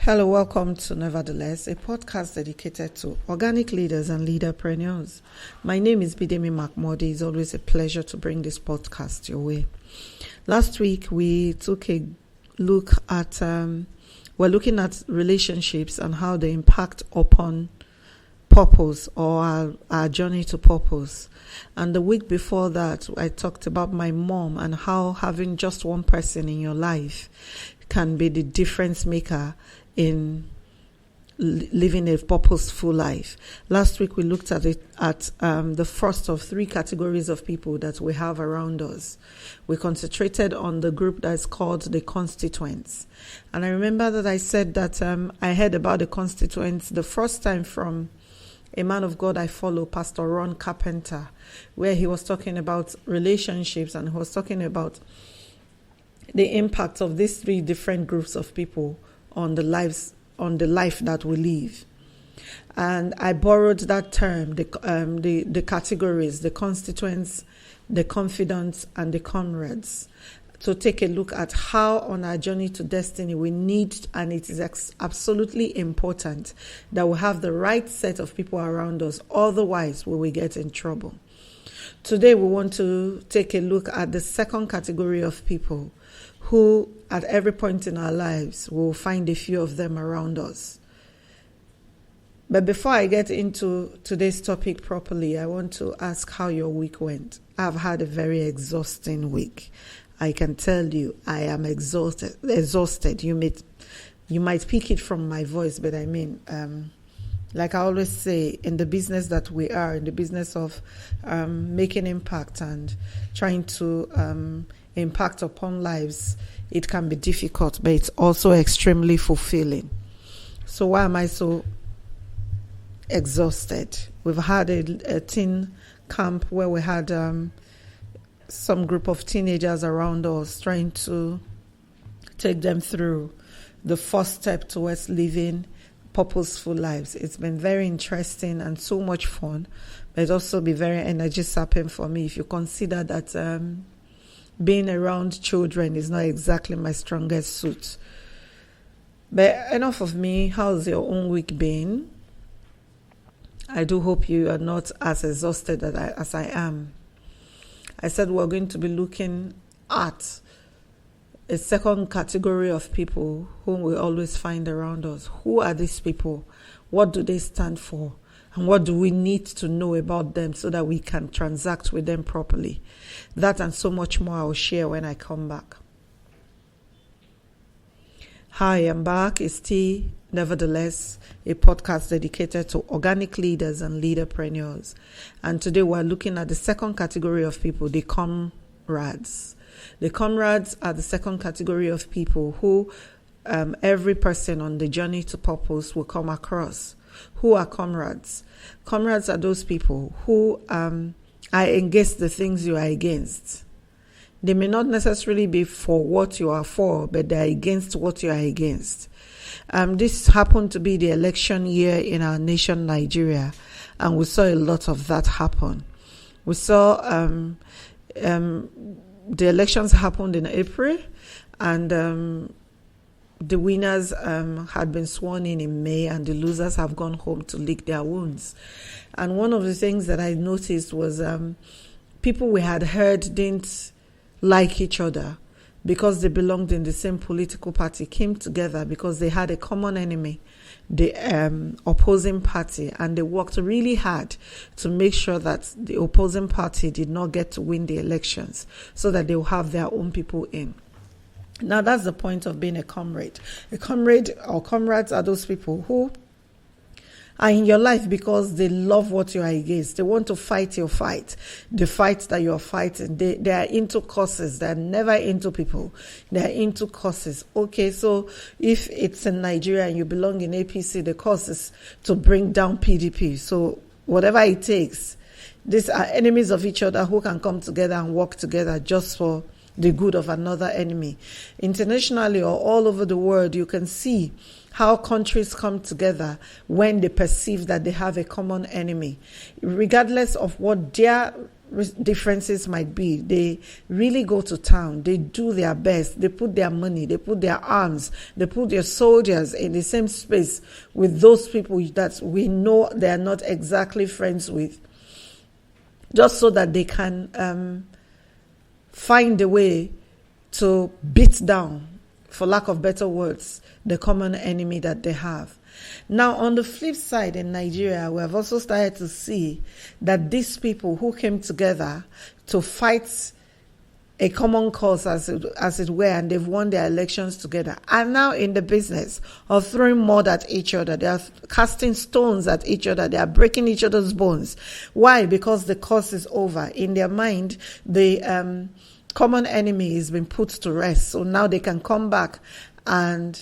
Hello, welcome to Nevertheless, a podcast dedicated to organic leaders and leaderpreneurs. My name is Bidemi Mark-Mordi. It's always a pleasure to bring this podcast your way. Last week, we took a look at, we're looking at relationships and how they impact upon purpose or our journey to purpose. And the week before that, I talked about my mom and how having just one person in your life can be the difference maker in living a purposeful life. Last week we looked at the first of three categories of people that we have around us. We concentrated on the group that's called the constituents. And I remember that I said that I heard about the constituents the first time from a man of God I follow, Pastor Ron Carpenter, where he was talking about relationships and he was talking about the impact of these three different groups of people on the life that we live. And I borrowed that term, the categories, the constituents, the confidants, and the comrades, to take a look at how on our journey to destiny we need, and it is absolutely important that we have the right set of people around us, otherwise we will get in trouble. Today we want to take a look at the second category of people who at every point in our lives will find a few of them around us. But before I get into today's topic properly, I want to ask how your week went. I've had a very exhausting week. I can tell you I am exhausted. You might pick it from my voice, but I mean, like I always say, in the business that we are, in the business of making impact and trying to impact upon lives, it can be difficult, but it's also extremely fulfilling. So why am I so exhausted? We've had a teen camp where we had some group of teenagers around us trying to take them through the first step towards living purposeful lives. It's been very interesting and so much fun, but it's also been very energy sapping for me if you consider that being around children is not exactly my strongest suit. But enough of me. How's your own week been? I do hope you are not as exhausted as I am. I said we're going to be looking at a second category of people whom we always find around us. Who are these people? What do they stand for? And what do we need to know about them so that we can transact with them properly? That and so much more I'll share when I come back. Hi, I'm back. It's T, Nevertheless, a podcast dedicated to organic leaders and leaderpreneurs. And today we're looking at the second category of people, the comrades. The comrades are the second category of people who every person on the journey to purpose will come across. Who are comrades? Comrades are those people who are against the things you are against. They may not necessarily be for what you are for, but they are against what you are against. This happened to be the election year in our nation, Nigeria, and we saw a lot of that happen. We saw the elections happened in April, and the winners had been sworn in May, and the losers have gone home to lick their wounds. And one of the things that I noticed was people we had heard didn't like each other because they belonged in the same political party, came together because they had a common enemy, the opposing party, and they worked really hard to make sure that the opposing party did not get to win the elections so that they will have their own people in. Now, that's the point of being a comrade. A comrade or comrades are those people who are in your life because they love what you are against. They want to fight your fight, the fight that you are fighting. They are into causes. They are never into people. They are into causes. Okay, so if it's in Nigeria and you belong in APC, the cause is to bring down PDP. So whatever it takes, these are enemies of each other who can come together and work together just for the good of another enemy. Internationally or all over the world, you can see how countries come together when they perceive that they have a common enemy, regardless of what their differences might be, they really go to town. They do their best. They put their money, they put their arms, they put their soldiers in the same space with those people that we know they are not exactly friends with, just so that they can find a way to beat down, for lack of better words, the common enemy that they have. Now, on the flip side, in Nigeria, we have also started to see that these people who came together to fight a common cause, as it were, and they've won their elections together, are now in the business of throwing mud at each other. They are casting stones at each other. They are breaking each other's bones. Why? Because the cause is over. In their mind, the common enemy has been put to rest. So now they can come back and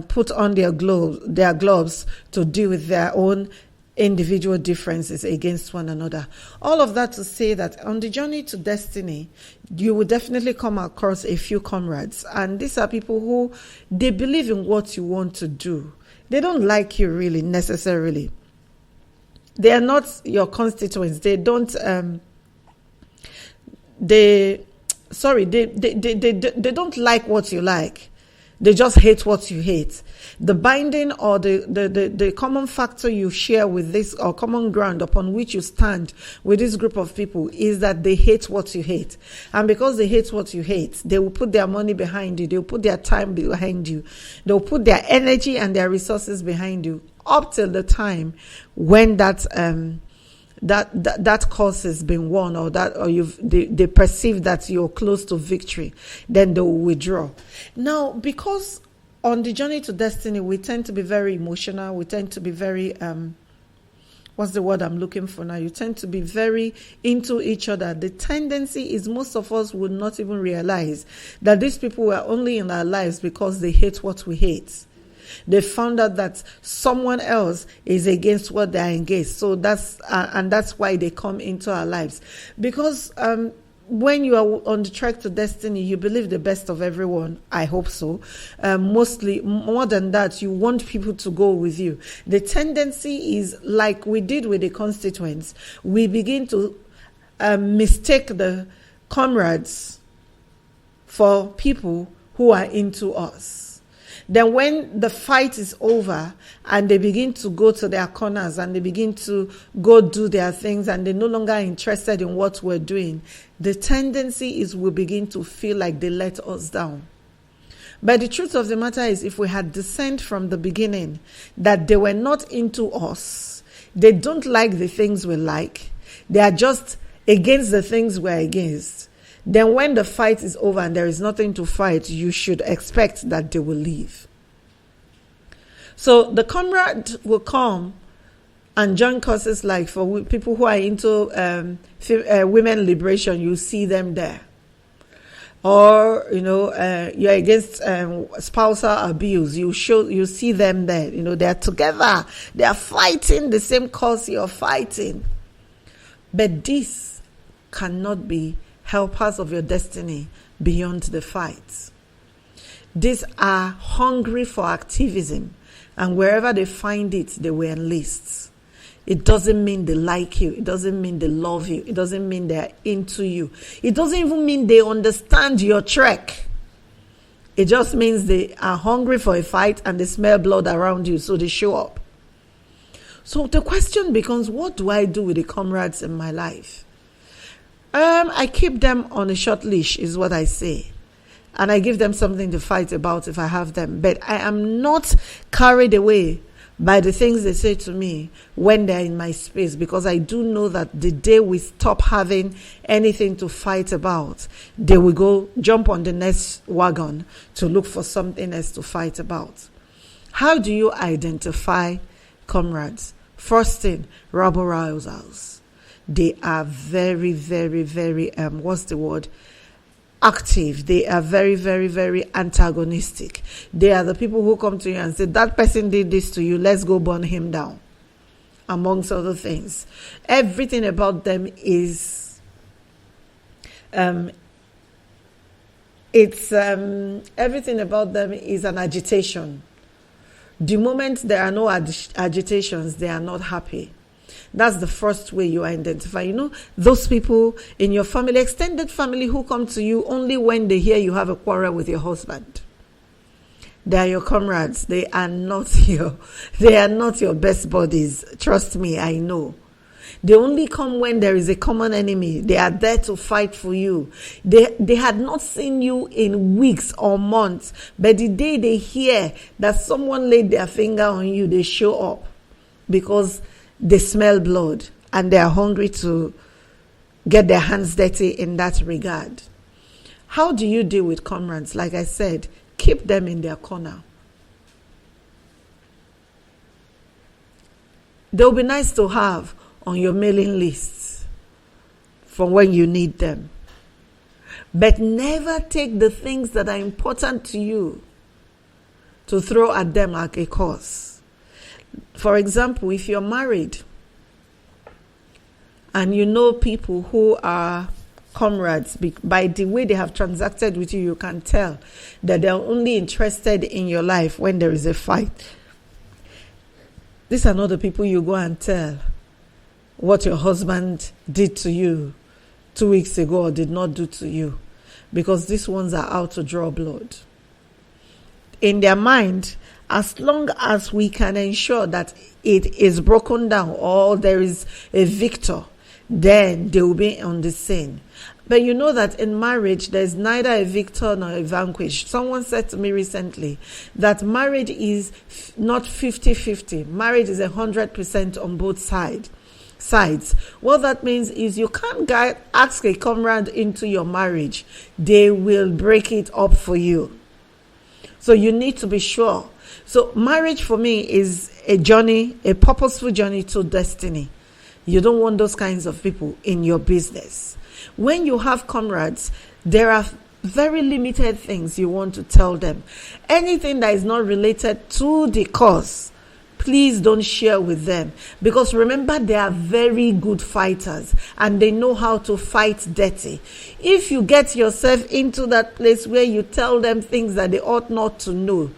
put on their gloves to deal with their own individual differences against one another. All of that to say that on the journey to destiny, you will definitely come across a few comrades. And these are people who, they believe in what you want to do. They don't like you really necessarily. They are not your constituents. They don't, they don't like what you like. They just hate what you hate. The binding or the common factor you share with this, or common ground upon which you stand with this group of people, is that they hate what you hate. And because they hate what you hate, they will put their money behind you. They will put their time behind you. They will put their energy and their resources behind you up till the time when that cause has been won, or they perceive that you're close to victory, then they will withdraw. Now, because on the journey to destiny, we tend to be very emotional. We tend to be very, what's the word I'm looking for now? You tend to be very into each other. The tendency is most of us would not even realize that these people were only in our lives because they hate what we hate. They found out that someone else is against what they are against. So that's why they come into our lives. Because when you are on the track to destiny, you believe the best of everyone. I hope so. Mostly, more than that, you want people to go with you. The tendency is, like we did with the constituents, we begin to mistake the comrades for people who are into us. Then when the fight is over and they begin to go to their corners and they begin to go do their things and they're no longer interested in what we're doing, the tendency is we begin to feel like they let us down. But the truth of the matter is, if we had discerned from the beginning that they were not into us, they don't like the things we like, they are just against the things we're against, then when the fight is over and there is nothing to fight, you should expect that they will leave. So the comrade will come and join causes like for people who are into women liberation, you see them there. Or, you're against spousal abuse, you see them there. They're together. They are fighting the same cause you're fighting. But this cannot be helpers of your destiny beyond the fight. These are hungry for activism, and wherever they find it, they will enlist. It doesn't mean they like you. It doesn't mean they love you. It doesn't mean they're into you. It doesn't even mean they understand your trek. It just means they are hungry for a fight and they smell blood around you, so they show up. So the question becomes, what do I do with the comrades in my life? I keep them on a short leash, is what I say. And I give them something to fight about if I have them. But I am not carried away by the things they say to me when they're in my space, because I do know that the day we stop having anything to fight about, they will go jump on the next wagon to look for something else to fight about. How do you identify comrades? First thing, rabble-rousers. They are very, very, very, active. They are very, very, very antagonistic. They are the people who come to you and say, that person did this to you, let's go burn him down, amongst other things. Everything about them is, everything about them is an agitation. The moment there are no agitations, they are not happy. That's the first way you identify. You know, those people in your family, extended family, who come to you only when they hear you have a quarrel with your husband. They are your comrades. They are not your best buddies. Trust me, I know. They only come when there is a common enemy. They are there to fight for you. They had not seen you in weeks or months, but the day they hear that someone laid their finger on you, they show up because they smell blood and they are hungry to get their hands dirty in that regard. How do you deal with comrades? Like I said, keep them in their corner. They'll be nice to have on your mailing list for when you need them. But never take the things that are important to you to throw at them like a cause. For example, if you're married and you know people who are comrades, by the way they have transacted with you, you can tell that they're only interested in your life when there is a fight. These are not the people you go and tell what your husband did to you 2 weeks ago or did not do to you, because these ones are out to draw blood. In their mind, as long as we can ensure that it is broken down or there is a victor, then they will be on the scene. But you know that in marriage, there's neither a victor nor a vanquished. Someone said to me recently that marriage is not 50-50. Marriage is 100% on both sides. What that means is you can't ask a comrade into your marriage. They will break it up for you. So you need to be sure. So marriage for me is a journey, a purposeful journey to destiny. You don't want those kinds of people in your business. When you have comrades, there are very limited things you want to tell them. Anything that is not related to the cause, please don't share with them, because remember, they are very good fighters and they know how to fight dirty. If you get yourself into that place where you tell them things that they ought not to know,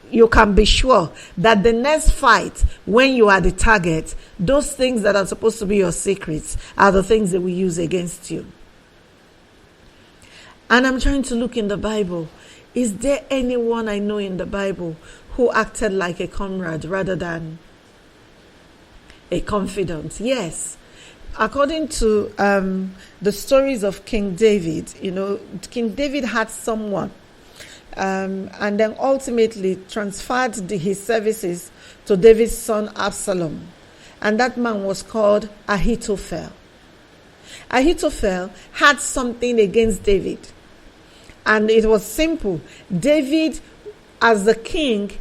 you can be sure that the next fight, when you are the target, those things that are supposed to be your secrets are the things they will use against you. And I'm trying to look in the Bible. Is there anyone I know in the Bible who acted like a comrade rather than a confidant? Yes. According to the stories of King David, King David had someone and then ultimately transferred his services to David's son Absalom. And that man was called Ahithophel. Ahithophel had something against David. And it was simple. David, as the king,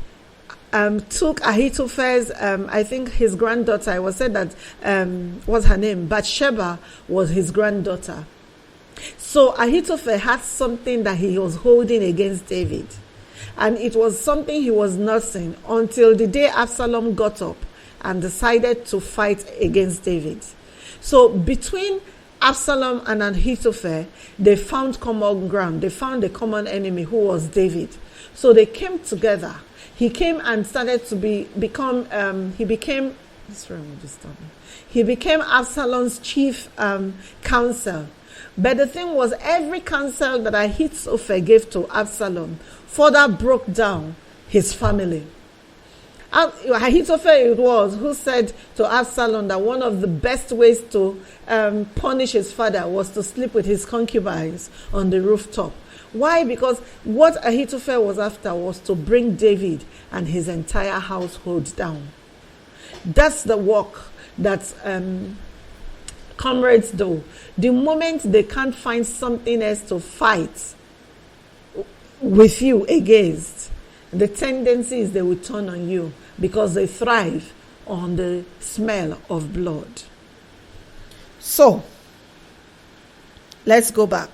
took Ahithophel's, I think his granddaughter, I was said that, what's her name? Bathsheba was his granddaughter. So Ahithophel had something that he was holding against David. And it was something he was nursing until the day Absalom got up and decided to fight against David. So between Absalom and Ahithophel, they found common ground. They found a common enemy who was David. So they came together. He came and started to become Absalom's chief counsel. But the thing was, every counsel that Ahithophel gave to Absalom further broke down his family. Ahithophel it was who said to Absalom that one of the best ways to punish his father was to sleep with his concubines on the rooftop. Why? Because what Ahithophel was after was to bring David and his entire household down. That's the work that comrades do. The moment they can't find something else to fight with you against, the tendency is they will turn on you because they thrive on the smell of blood. So, let's go back.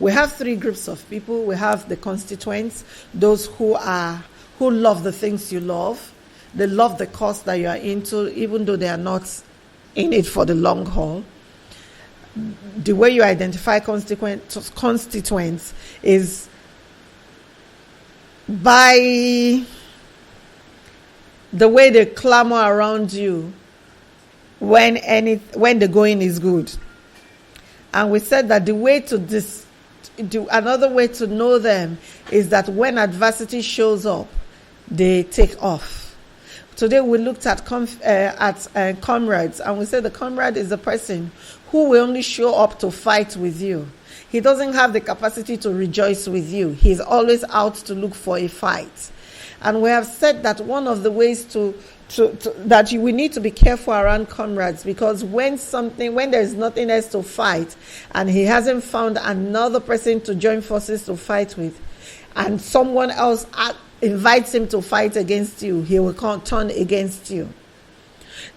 We have three groups of people. We have the constituents, those who love the things you love. They love the cause that you are into, even though they are not in it for the long haul. The way you identify constituents is by the way they clamor around you when the going is good. And we said that the way another way to know them is that when adversity shows up, they take off. Today we looked at comrades, and we said the comrade is a person who will only show up to fight with you. He doesn't have the capacity to rejoice with you. He's always out to look for a fight. And we have said that one of the ways we need to be careful around comrades, because when there's nothing else to fight and he hasn't found another person to join forces to fight with, and someone else invites him to fight against you, he will turn against you.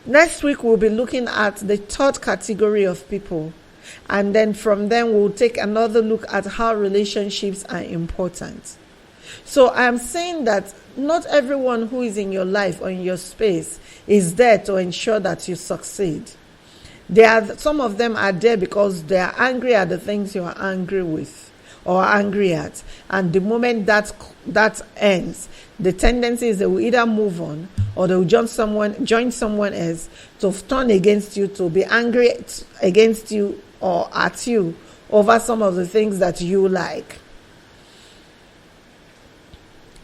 Next week we'll be looking at the third category of people, and then from them we'll take another look at how relationships are important. So I'm saying that not everyone who is in your life or in your space is there to ensure that you succeed. Some of them are there because they are angry at the things you are angry with or angry at. And the moment that ends, the tendency is they will either move on or they will join someone else to turn against you, to be angry against you or at you over some of the things that you like.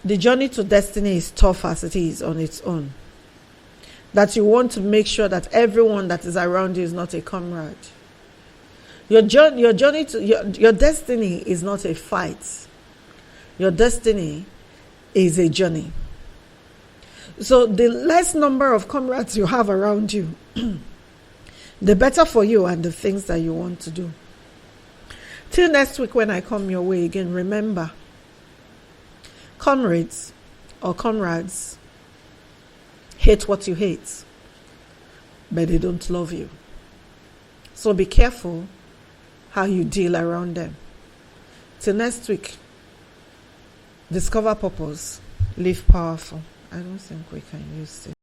The journey to destiny is tough as it is on its own. That you want to make sure that everyone that is around you is not a comrade. Your journey to your destiny is not a fight. Your destiny is a journey. So the less number of comrades you have around you, the better for you and the things that you want to do. Till next week when I come your way again, remember, comrades or comrades hate what you hate, but they don't love you. So be careful how you deal around them. Till next week, discover purpose, live powerful. I don't think we can use it.